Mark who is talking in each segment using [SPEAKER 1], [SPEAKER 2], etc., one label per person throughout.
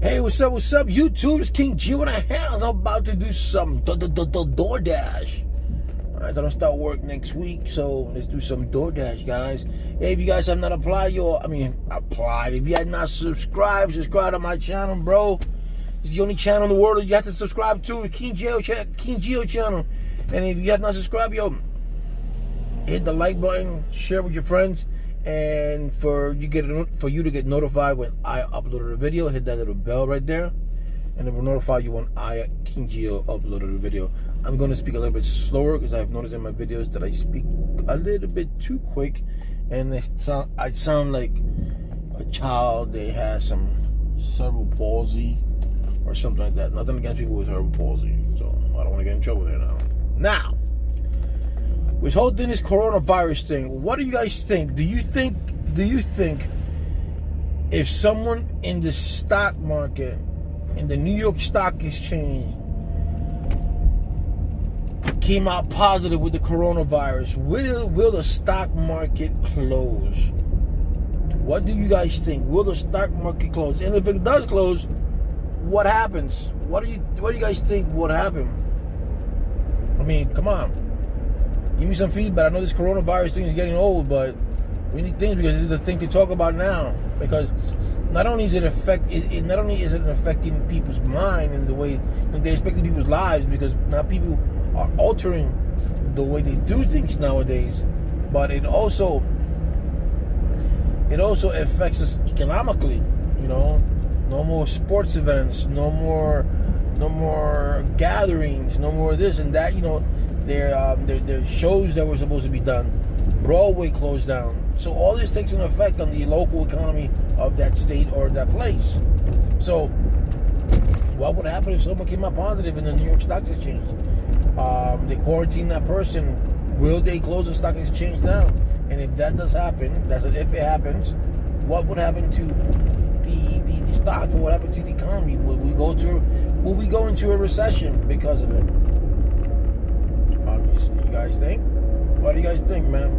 [SPEAKER 1] Hey, what's up, YouTube? It's King Gio in the house. I'm about to do some DoorDash. Alright, I don't start work next week, so let's do some DoorDash, guys. Hey, if you guys have not applied, if you have not subscribed to my channel, bro. It's the only channel in the world that you have to subscribe to, King Gio channel. And if you have not subscribed, hit the like button, share with your friends. And for you to get notified when I upload a video, hit that little bell right there, and it will notify you when King Gio uploaded a video. I'm going to speak a little bit slower because I've noticed in my videos that I speak a little bit too quick, and I sound like a child that has some cerebral palsy or something like that. Nothing against people with cerebral palsy, so I don't want to get in trouble there now. With holding this coronavirus thing, what do you guys think? Do you think if someone in the stock market, in the New York Stock Exchange, came out positive with the coronavirus, will the stock market close? What do you guys think? Will the stock market close? And if it does close, what happens? What do you guys think would happen? I mean, come on. Give me some feedback. I know this coronavirus thing is getting old, but we need things because it's the thing to talk about now. Because not only is it affecting people's mind and the way they're affecting people's lives, because now people are altering the way they do things nowadays, but it also affects us economically. You know, no more sports events, no more gatherings, no more this and that. You know. Their shows that were supposed to be done, Broadway closed down. So all this takes an effect on the local economy of that state or that place. So what would happen if someone came out positive in the New York Stock Exchange? They quarantine that person. Will they close the stock exchange down? And if that does happen, if it happens, what would happen to the stock? What would happen to the economy? Will we go into a recession because of it? You guys think? What do you guys think, man?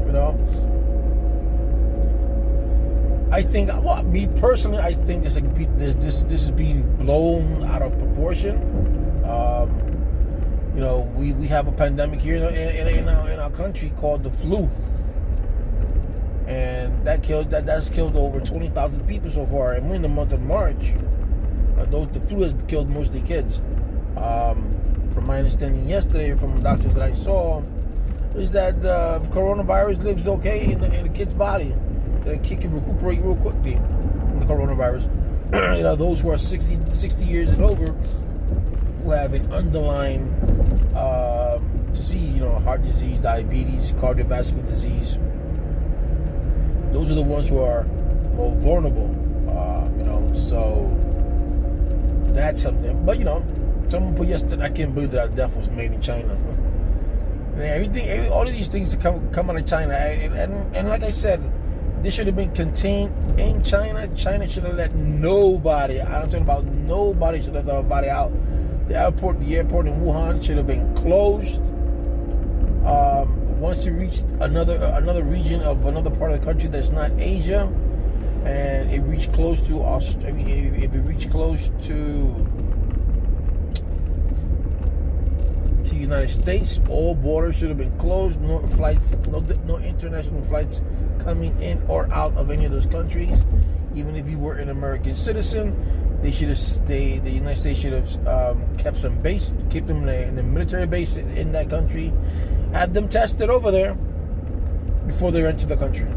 [SPEAKER 1] You know, I think, me personally, I think this is being blown out of proportion. You know, we have a pandemic here in our country called the flu, and that's killed over 20,000 people so far, and we're in the month of March. The flu has killed mostly kids. From my understanding yesterday from the doctors that I saw, is that the coronavirus lives okay in the kid's body. The kid can recuperate real quickly from the coronavirus. You know, those who are 60 years and over, who have an underlying disease, you know, heart disease, diabetes, cardiovascular disease, those are the ones who are more vulnerable. You know, so that's something. But you know, someone put yesterday, I can't believe that death was made in China. And all of these things come out of China. And like I said, this should have been contained in China. China should have let nobody, I'm talking about nobody, should have let nobody out. The airport in Wuhan should have been closed. Once you reach another region of another part of the country that's not Asia, and it reached close to Australia, if it reached close to the United States, all borders should have been closed. No international flights coming in or out of any of those countries. Even if you were an American citizen, the United States should have kept them in the military base in that country, had them tested over there before they enter the country.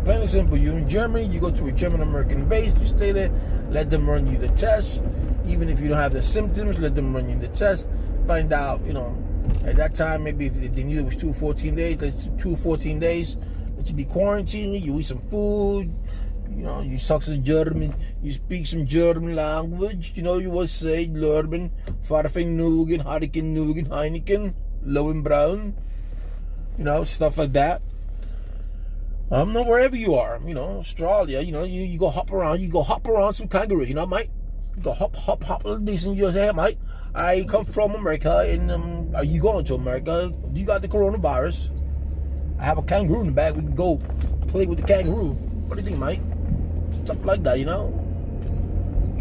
[SPEAKER 1] Plain and simple. You're in Germany, you go to a German American base, you stay there, let them run you the test. Even if you don't have the symptoms, let them run you the test. Find out, you know, at that time, maybe if they knew it was 2 or 14 days, that you be quarantined, you eat some food, you know, you talk some German, you speak some German language, you know, you will say Lurben, Farfennugen, Harkennugen, Heineken, Lowenbraun, you know, stuff like that. No, wherever you are, you know, Australia, you know, you go hop around some kangaroo, you know, mate. You go hop, decent, you say, hey, mate, I come from America, and are you going to America? You got the coronavirus. I have a kangaroo in the bag. We can go play with the kangaroo. What do you think, mate? Stuff like that, you know?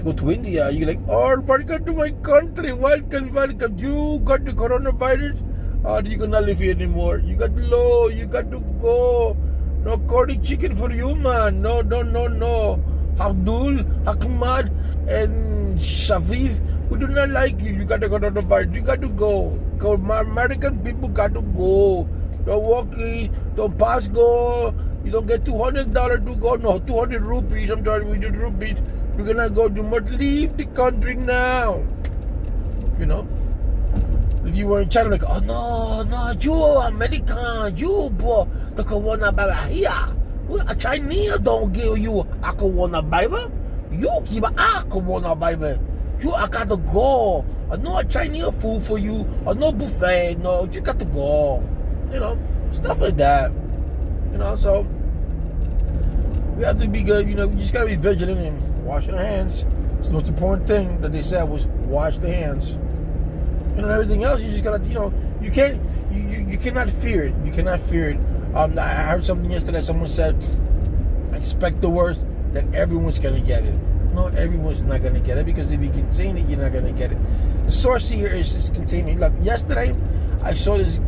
[SPEAKER 1] You go to India, you're like, oh, welcome to my country, welcome. You got the coronavirus, you're gonna live here anymore. You got low, you got to go. No curry chicken for you, man. No. Abdul, Ahmad, and Shafiv, we do not like you. You got the coronavirus. You got to go. American people got to go. Don't walk in, don't pass go. You don't get $200 to go. No, 200 rupees. I'm sorry, we did rupees. You're gonna go. You must leave the country now. You know? If you were in China, like, oh no, you American, you boy, the coronavirus here. A Chinese don't give you a coronavirus. You give a coronavirus. You got to go. No Chinese food for you. Or no buffet. No, you got to go. You know, stuff like that. You know, so we have to be good. You know, we just got to be vigilant and washing our hands. It's the most important thing that they said was wash the hands. You know, everything else, you just gotta, you know, you cannot fear it. You cannot fear it. I heard something yesterday. Someone said, expect the worst, that everyone's gonna get it. No, everyone's not gonna get it, because if you contain it, you're not gonna get it. The source here is containment. Like yesterday, I saw this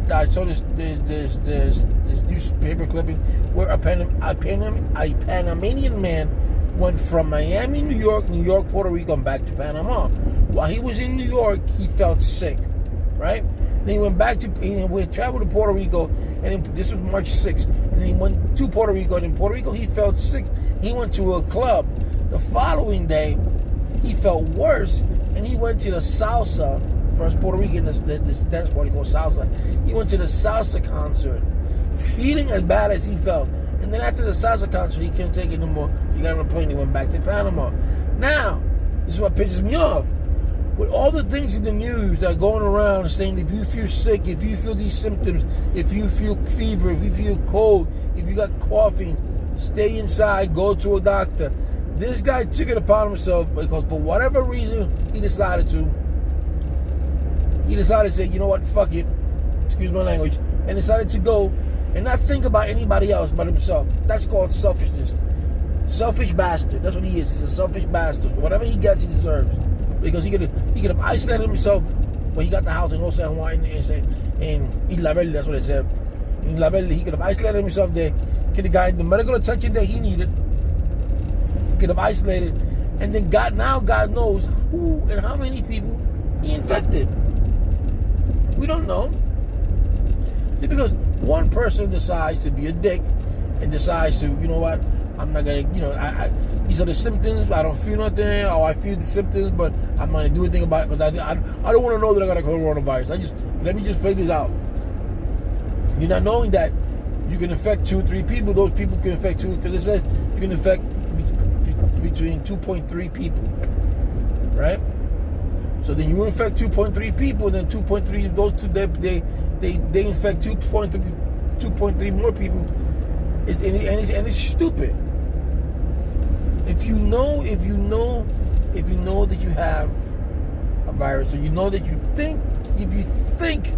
[SPEAKER 1] newspaper clipping where a Panamanian man went from Miami, New York, Puerto Rico, and back to Panama. While he was in New York, he felt sick, right? Then he went back to, he traveled to Puerto Rico, and this was March 6th. And then he went to Puerto Rico, and in Puerto Rico, he felt sick. He went to a club. The following day, he felt worse, and he went to the salsa, first Puerto Rican, this dance party called salsa. He went to the salsa concert, feeling as bad as he felt. And then after the salsa concert, he couldn't take it no more. He got on a plane, he went back to Panama. Now, this is what pisses me off. With all the things in the news that are going around saying, if you feel sick, if you feel these symptoms, if you feel fever, if you feel cold, if you got coughing, stay inside, go to a doctor. This guy took it upon himself because for whatever reason, he decided to say, you know what, fuck it, excuse my language, and decided to go and not think about anybody else but himself. That's called selfishness. Selfish bastard. That's what he is. He's a selfish bastard. Whatever he gets, he deserves. Because he could have isolated himself when he got the house in Old San Juan in Isla Verde, that's what they said. In Isla Verde, he could have isolated himself there, could have gotten the medical attention that he needed, could have isolated, and then God knows who and how many people he infected. We don't know. Just because one person decides to be a dick and decides to, you know what, I'm not gonna, you know, these are the symptoms. I don't feel nothing, or I feel the symptoms, but I'm not gonna do anything about it because I don't want to know that I got a coronavirus. Let me just play this out. You're not knowing that you can infect 2 or 3 people. Those people can infect 2, because it says you can infect between 2.3 people, right? So then you infect 2.3 people, and then 2.3 those two they infect 2.3 more people. It's stupid. If you know that you have a virus, or you know that if you think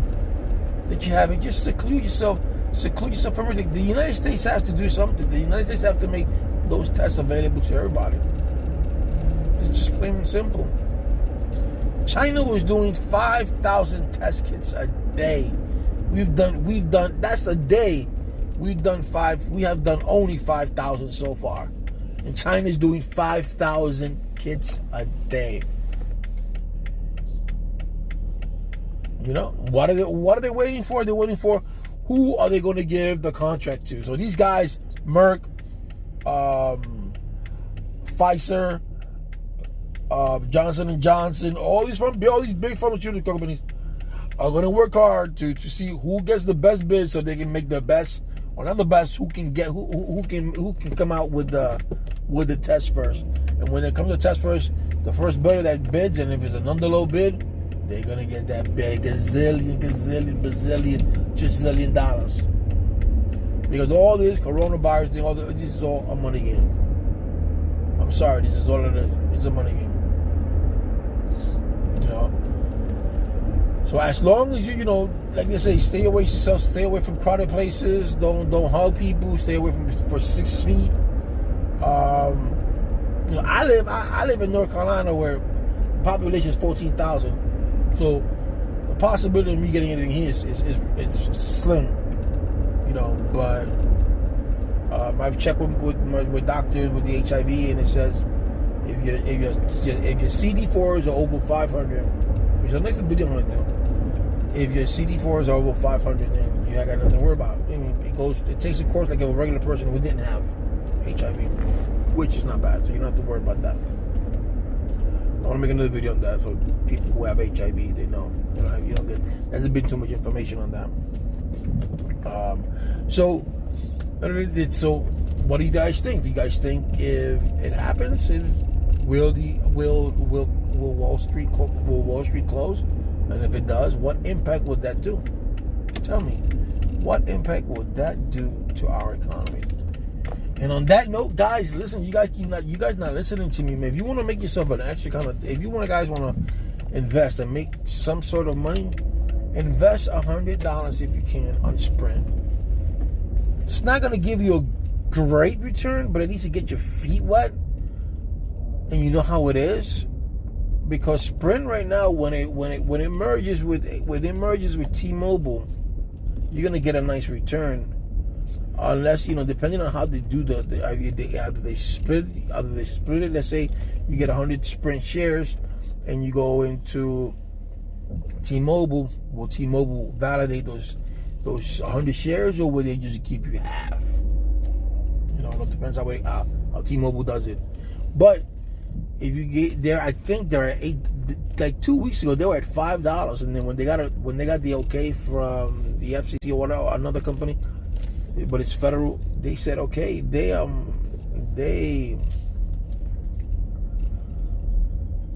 [SPEAKER 1] that you have it, just seclude yourself from everything. The United States has to do something. The United States have to make those tests available to everybody. It's just plain and simple. China was doing 5,000 test kits a day. We've done that's a day. We have done only 5,000 so far. And China's doing 5,000 kits a day. You know, what are they waiting for? They're waiting for who are they going to give the contract to. So these guys, Merck, Pfizer, Johnson & Johnson, all these big pharmaceutical companies are going to work hard to see who gets the best bid, so they can make the best, or not the best, who can come out with the test first. And when it comes to test first, the first bidder that bids, and if it's an underlow bid, they're gonna get that big gazillion, trillion dollars. Because all this coronavirus thing, this is all a money game. I'm sorry, this is all it is. It's a money game. You know. So as long as you know, like they say, stay away from crowded places. Don't hug people. Stay away for 6 feet. You know, I live in North Carolina where population is 14,000, so the possibility of me getting anything here is slim. You know, but I've checked with doctors with the HIV, and it says if your CD4s are over 500, which is the next video I'm gonna do. If your CD4s are over 500, then you ain't got nothing to worry about. I mean, it takes a course like a regular person who didn't have HIV, which is not bad. So you don't have to worry about that. I want to make another video on that, so people who have HIV, they know. You know, there's been too much information on that. So what do you guys think? Do you guys think if it happens, will Wall Street close? And if it does, what impact would that do? Tell me, what impact would that do to our economy? And on that note, guys, listen, you guys not listening to me, man. If you want to make yourself an extra if you guys want to invest and make some sort of money, invest $100 if you can on Sprint. It's not going to give you a great return, but at least to get your feet wet, and you know how it is. Because Sprint right now, when it merges with T-Mobile, you're gonna get a nice return, unless, you know, depending on how they do either they split it. Let's say you get 100 Sprint shares, and you go into T-Mobile. Will T-Mobile validate those 100 shares, or will they just keep you half? You know, it depends how T-Mobile does it, but. If you get there, I think they're at like 2 weeks ago, they were at $5, and then when they got the okay from the FCC or whatever, another company, but it's federal, they said okay, their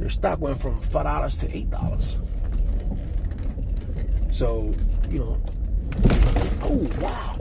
[SPEAKER 1] stock went from $5 to $8. So, you know, oh wow,